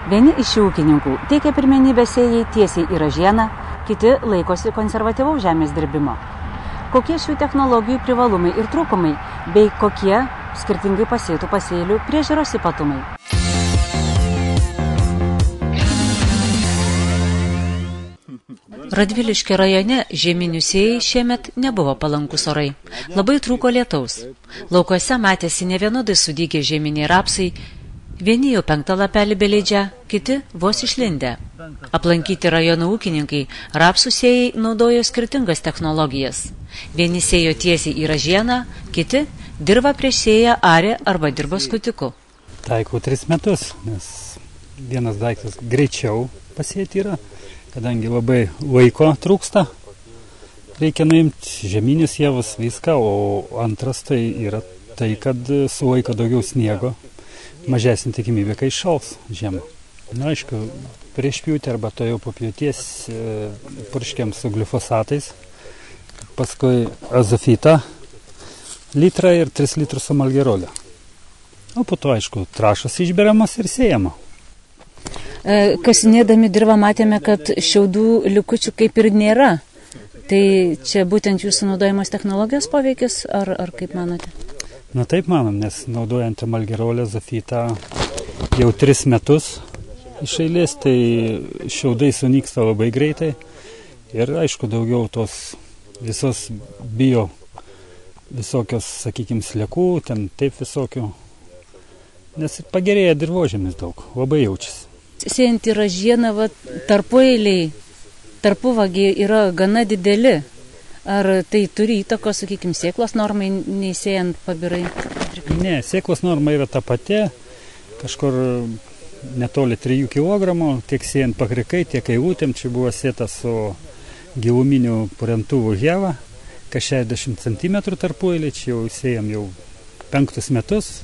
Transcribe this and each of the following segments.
Vieni iš šių ūkininkų teikia pirmenybę sėjai tiesiai į ražieną, kiti laikosi konservatyvaus žemės dirbimo. Kokie šių technologijų privalumai ir trūkumai, bei kokie skirtingai pasėtų pasėlių priežiūros ypatumai. Radviliškio rajone žieminių sėjai šiemet nebuvo palankus orai. Labai trūko lietaus. Laukuose matėsi nevienodai sudygę žieminiai rapsai, vieni jau 5 lapelį beleidžia, kiti vos išlindę. Aplankyti rajono ūkininkai rapsų sėjai naudojo skirtingas technologijas. Vieni sėjo tiesiai į ražieną, kiti dirba prieš sėją arė arba dirba skutiku. Taikau 3 metus, nes vienas daiktas greičiau pasėti yra, kadangi labai laiko trūksta, reikia nuimti žeminius javus viską, o antras tai yra tai, kad sulaiko daugiau sniego, mažesnė tikimybė, kai šals žiemą. Na, aišku, prieš pjūtį arba to jau po pjūties purškiam su glifosatais, paskui azofitą litrą ir 3 litrus amalgerolio. O po to, aišku, trašos išberiamas ir sėjama. Kasinėdami dirvą matėme, kad šiaudų likučių kaip ir nėra. Tai čia būtent jūsų naudojamos technologijos poveikis, ar kaip manote? Na taip manom, nes naudojant amalgerolę, azofitą jau 3 metus iš eilės, tai šiaudai sunyksta labai greitai. Ir aišku, daugiau tos visos bio visokios, sakykime, sliekų, ten taip visokių. Nes pagerėja dirvožėmis daug, labai jaučiasi. Sėjant į ražieną, tarpueiliai, tarpuvagiai yra gana dideli. Ar tai turi įtakos, sakykime, sėklos normai, nei sėjant pabirai? Ne, sėklos norma yra ta pati, kažkur netoli 3 kg, tiek sėjant pakrikai, tiek eilutėm. Čia buvo sėta su giluminiu purentuvų heva, kas 60 cm tarpueiliai, čia jau sėjam jau 5 metus.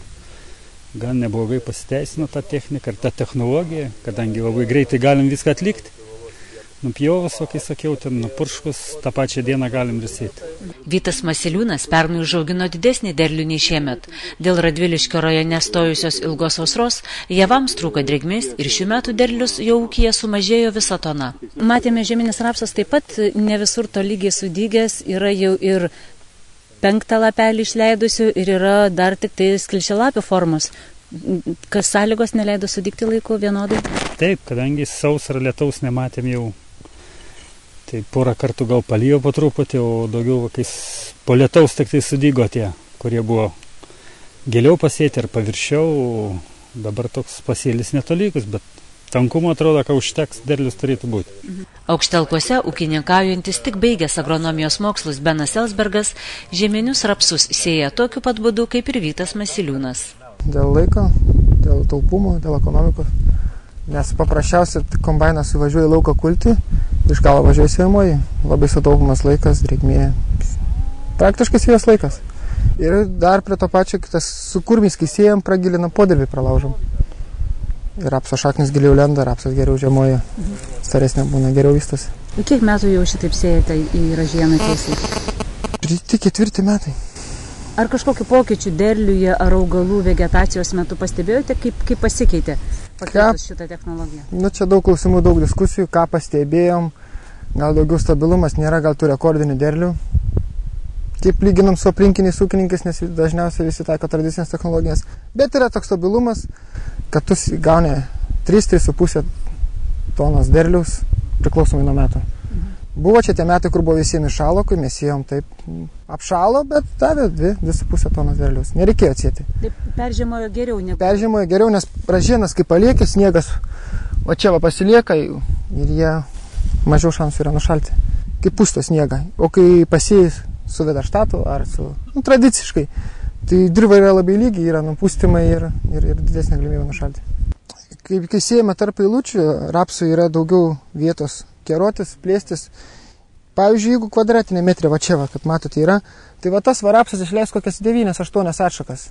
Gan neblogai pasiteisino ta technika ir ta technologija, kadangi labai greitai galim viską atlikti. Nupjovus, o kai sakiau, ten nupurškus, tą pačią dieną galim ir sėti. Vytas Masiliūnas pernai užaugino didesnį derlių nei šiemet. Dėl Radviliškio rajone stojusios ilgos sausros javams trūko drėgmės ir šių metų derlius jau ūkyje sumažėjo visą toną. Matėme, žieminis rapsas taip pat ne visur tolygiai sudygęs, yra jau ir 5 lapelį išleidusių ir yra dar tik tai skilčialapių formos. Kas sąlygos neleido sudygti laiku vienodai? Taip, kadangi sausrą lietaus nematėm jau, tai porą kartų gal palijo po truputį, o daugiau kai po lietaus tik tai sudygo tie, kurie buvo giliau pasėti ar paviršiau. Dabar toks pasėlis netolygus, bet tankumo atrodo, kad užteks, derlius turėtų būti. Aukštelkuose ūkininkaujantis tik baigęs agronomijos mokslus Benas Elsbergas žieminius rapsus sėja tokiu pat būdu kaip ir Vytas Masiliūnas. Dėl laiko, dėl taupumo, dėl ekonomikos. Nes paprasčiausiai kombainas įvažiuoja į lauką kulti, iš galo važiuoja sėjamoji. Labai sutaupumas laikas, drėgmė. Praktiškai sėjos laikas. Ir dar prie to pačio, tas su kurmiais, kai sėjam, pragilinam podirvį, pralaužam. Ir rapso šaknis giliau lenda, rapsas geriau žiemoja, staresnė būna, geriau vystosi. Kiek metų jau šitaip sėjate į ražieną tiesiai? 4 metai. Ar kažkokiu pokyčiu derliuje ar augalų vegetacijos metu pastebėjote, kaip pasikeitė pakeitus šitą technologiją? Nu, čia daug klausimų, daug diskusijų, ką pastebėjom, gal daugiau stabilumas, nėra gal tų rekordinių derlių. Kaip lyginam su aplinkiniais ūkininkais, nes dažniausiai visi taiko tradicinės technologijas. Bet yra toks stabilumas, kad tu gauni 3-3,5 tonos derliaus priklausomai nuo metų. Buvo čia tie metai, kur buvo visiems iššalo, kai mes sėjom taip apšalo, bet davė 2,5 tonos derliaus. Nereikėjo atsėti. Taip peržiemojo geriau negu? Peržiemojo geriau, nes ražienas, kai paliekė, sniegas, o čia va pasilieka ir jie mažiau šansų yra nušalti. Kaip pusto sniegą. O kai pasėjus su vedarštatu ar su tradiciškai, tai dirva yra labai lygiai, yra nupūstymai ir didesnė galimybė nušalti. Kai sėjame tarp eilučių, rapsų yra daugiau vietos kerotis, plėstis. Pavyzdžiui, jeigu kvadratinė metrė, va čia, va, kaip matote, yra, tai va tas rapsas išleis kokias 9-8 atšakas.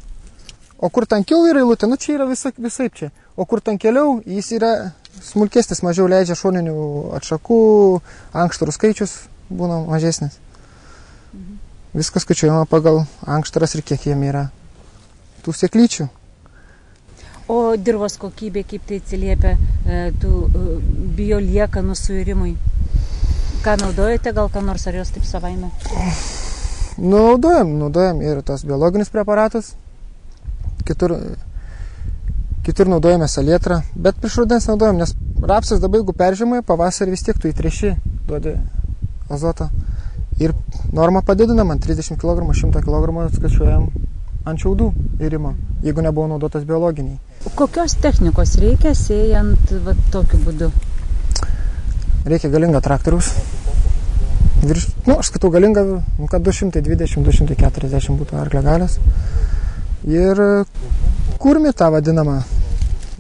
O kur tankiau yra eilutė, nu čia yra visaip čia. O kur tankeliau, jis yra smulkesnis, mažiau leidžia šoninių atšakų, ankštarų skaičius būna mažesnis. Viskas skaičiuojama pagal ankštaras ir kiek jame yra tų sėklyčių. O dirvos kokybė, kaip tai atsiliepia tų bioliekanų suirimui? Ką naudojate, gal ką nors, ar jos taip savaime? Naudojam ir tos biologinius preparatus. Kitur naudojame salietrą, bet prieš rudens naudojam, nes rapsas dabar, jeigu peržiemoja, pavasarį vis tiek tu įtręši, duodi azotą. Ir normą padidinam ant 30 kg, 100 kg skaičiuojam ant šiaudų irimo, jeigu nebuvo naudotas biologiniai. Kokios technikos reikia sėjant tokiu būdu? Reikia galingo traktoriaus. Aš skaitau galingą, kad 220-240 būtų arklio galios. Ir kurmi tą vadinamą.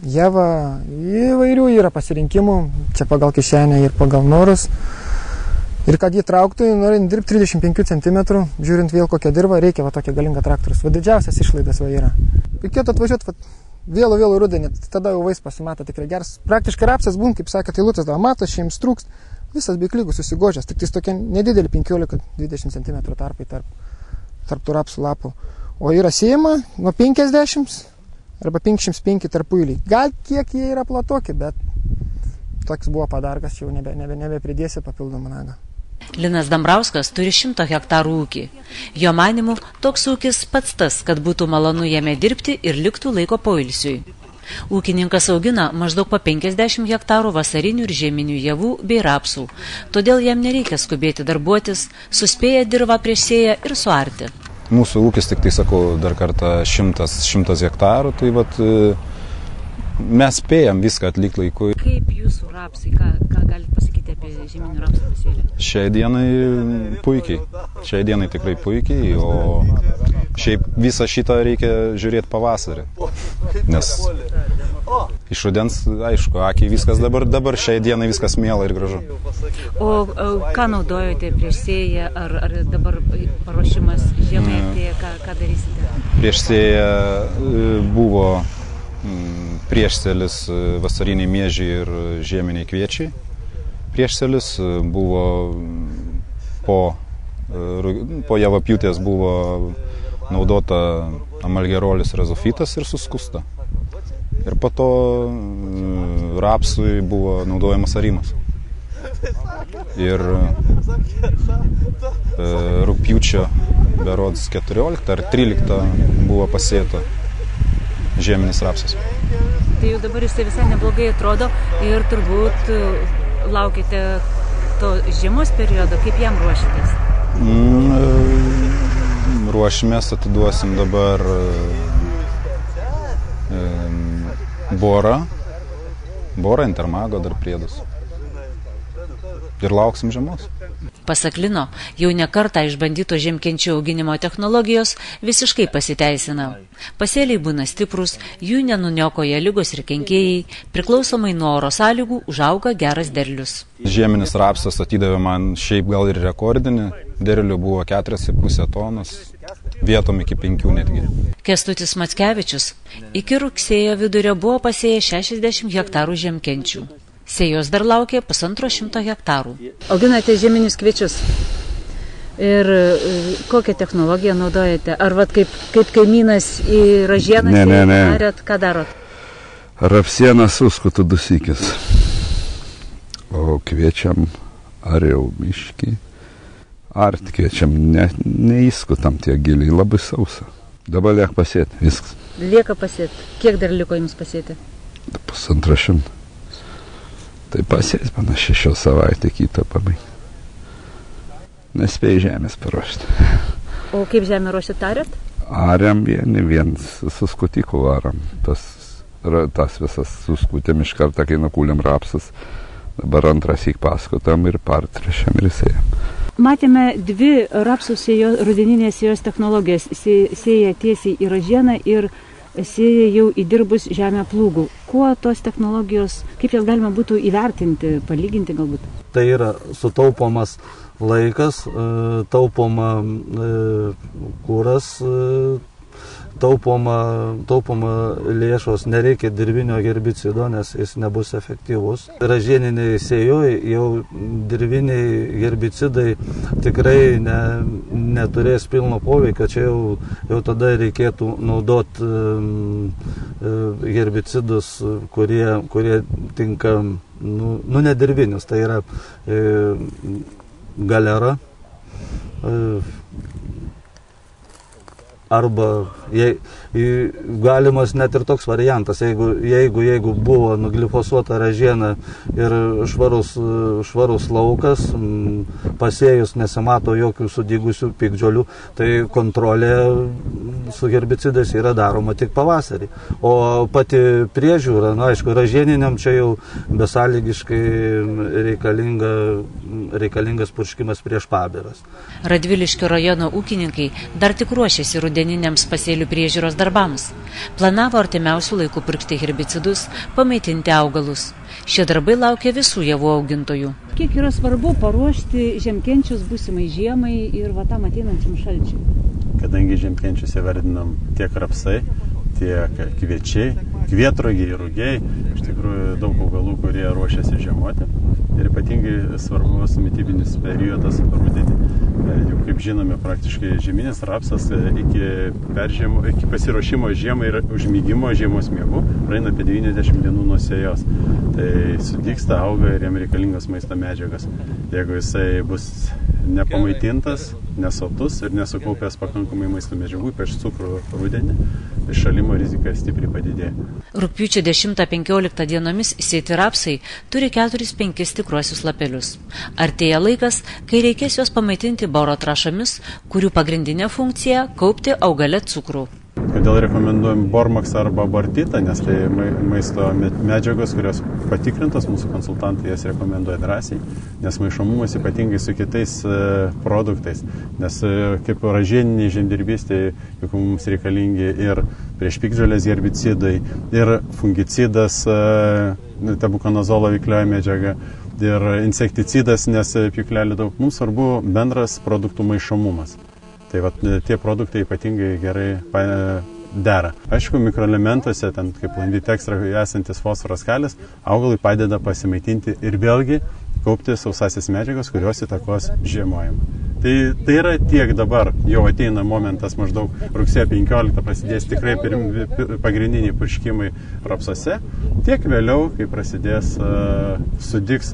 Jeva, įvairių yra pasirinkimų, čia pagal kišenę ir pagal norus. Ir kad jį trauktų, norint dirbti 35 cm, žiūrint vėl kokią dirvą, reikia tokį galingą traktorius. Didžiausias išlaidas yra. Reikėtų atvažiuoti vėlų rudenį, tada jau vais pasimato tikrai geras. Praktiškai rapsas būn, kaip sakė, eilutės mato, šiems trūks, visas beiklygus susigožęs, tik tokia nedidelį 15-20 cm tarpai tarp tų rapsų lapų. O yra siejama nuo 50 arba 55 tarpuiliai. Gal kiek jie yra platoki, bet toks buvo padargas, jau nebepridėsi papildomą nagą. Linas Dambrauskas turi 100 hektarų ūkį. Jo manimu, toks ūkis pats tas, kad būtų malonu jame dirbti ir liktų laiko poilsiui. Ūkininkas augina maždaug po 50 hektarų vasarinių ir žieminių javų bei rapsų. Todėl jam nereikia skubėti darbuotis, suspėja dirvą prieš sėją ir suarti. Mūsų ūkis, tik tai sakau, dar kartą 100 hektarų, tai mes spėjam viską atlikti laiku. Kaip jūsų rapsai, ką galite pasakyti apie žieminių rapsų pasėlį? Šiai dienai puikiai. Šiai dienai tikrai puikiai, o šiaip visą šitą reikia žiūrėti pavasarį. Nes iš rudens, aišku, akiai viskas dabar šiai dienai viskas miela ir gražu. O ką naudojate prieš sėją, ar dabar paruošimas žiemai atėję, ką darysite? Prieš sėją buvo priešsėlis vasariniai miežiai ir žieminiai kviečiai. Priešsėlis buvo po javapjūtės buvo naudota amalgerolis rezofitas ir suskusta. Ir po to rapsui buvo naudojamas arimas. Ir rugpjūčio berods 14 ar 13 buvo pasėta žieminis rapsas. Tai jau dabar jisai visai neblogai atrodo ir turbūt laukite to žiemos periodo, kaip jam ruošitės? Ruošimės, atiduosim dabar borą, Intermago dar priedus. Ir lauksim žiemos. Pasak Lino, jau ne kartą išbandyto žiemkenčių auginimo technologijos visiškai pasiteisina. Pasėliai būna stiprus, jų nenuniokoja ligos ir kenkėjai, priklausomai nuo oro sąlygų užauga geras derlius. Žieminis rapsas atidavė man šiaip gal ir rekordinį, derlių buvo 4,5 tonos, vietom iki 5 netgi. Kęstutis Mackevičius iki rugsėjo vidurio buvo pasėję 60 hektarų žiemkenčių. Sėjos dar laukia 150 hektarų. Auginate žieminius kviečius. Ir kokią technologiją naudojate? Ar kaip kaimynas į ražieną darėt, ką darot? Rapsieną suskutų 2 sykis. O kviečiam ar jau miškį. Ar kviečiam neįskutam tiek giliai, labai sausa. Dabar lieka pasėti, viskas. Lieka pasėti. Kiek dar liko jums pasėti? 150. Tai pasės, pana 6 savaitę kitą pabaigti. Nespėjai žemės paruošti. O kaip žemę ruošit, arėt? Arėm vien suskutiku aram. Tas visas suskutėm iš kartą, kai nukūlėm rapsas. Dabar antrąsyk paskutam ir partrešiam ir sėjam. Matėme 2 rapsų rudeninės sėjos technologijas. Sėja tiesiai į ražieną ir sėja jau įdirbus žemę plūgų. Kuo tos technologijos, kaip jas galima būtų įvertinti, palyginti galbūt? Tai yra sutaupomas laikas, taupoma kuras, taupoma lėšos, nereikia dirvinio herbicido, nes jis nebus efektyvus. Ražieniniai sėjoj jau dirviniai herbicidai tikrai neturės pilno poveikio, čia jau tada reikėtų naudoti herbicidus, kurie tinka, nedirvinius, tai yra galera, arba galimas net ir toks variantas, jeigu buvo nuglifosuota ražiena ir švarus laukas, pasėjus nesimato jokių sudygusių piktžolių, tai kontrolė su herbicidais yra daroma tik pavasarį. O pati priežiūra, aišku, ražieniniam čia jau besąlygiškai reikalingas purškimas prieš pabiras. Radviliškio rajono ūkininkai dar tik ruošiasi rudeniniams pasėlių priežiūros darbams. Planavo artimiausių laikų purkšti herbicidus, pamaitinti augalus. Šie darbai laukia visų javų augintojų. Kiek yra svarbu paruošti žemkenčius būsimai žiemai ir tam ateinančiam šalčiui? Kadangi žemkenčius įvardinam tiek rapsai, tiek kviečiai, kvietrogiai, rugiai, iš tikrųjų daug augalų, kurie ruošiasi žiemoti. Ir ypatingai svarbus mitybinis periodas rudenį. Jau kaip žinome, praktiškai žieminis rapsas iki pasiruošimo žiemai ir užmygimo žiemos miegų praeina apie 90 dienų nuo sėjos. Tai sudygsta, auga ir jam reikalingas maisto medžiagas. Jeigu jisai bus nepamaitintas, nesotus ir nesukaupęs pakankamai maisto medžiagų, ypač cukrų rudenį, iššalimo rizika stipriai padidėja. Rugpjūčio 10-15 dienomis sėti rapsai turi 4-5 tikruosius lapelius. Artėja laikas, kai reikės juos pamaitinti boro trąšomis, kurių pagrindinė funkcija – kaupti augale cukrų. Kodėl rekomenduojam Bormax arba Bortitą, nes tai maisto medžiagos, kurios patikrintos, mūsų konsultantai jas rekomenduoja drąsiai, nes maišomumas ypatingai su kitais produktais, nes kaip ražieniniai žemdirbystėje, juk mums reikalingi ir prieš piktžolės herbicidai, ir fungicidas, tebukonazolo veiklioji medžiaga, ir insekticidas, nes pjūklelių daug. Mums svarbu bendras produktų maišomumas. Tai tie produktai ypatingai gerai dera. Aišku, mikroelementuose, ten kaip Landitekstra esantis fosforas kalis, augalui padeda pasimaitinti ir vėlgi kaupti sausasis medžiagos, kurios įtakos žiemojimą. Tai yra tiek dabar, jau ateina momentas maždaug rugsėjo 15 prasidės tikrai pagrindiniai purškimai rapsuose, tiek vėliau, kai prasidės sudygs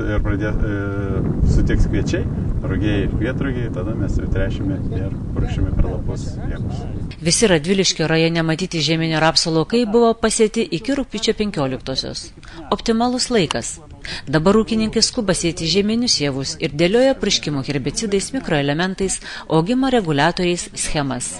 kviečiai, rugiai ir kvietrugiai, tada mes jau tręšime ir purkšime per lapus liepus. Visi Radviliškio rajone matyti žieminio rapso laukai buvo pasėti iki rugpjūčio 15-osios. Optimalus laikas. Dabar ūkininkai skuba sėti žieminius javus ir dėlioja purškimo herbicidais, mikroelementais, augimo reguliatoriais schemas.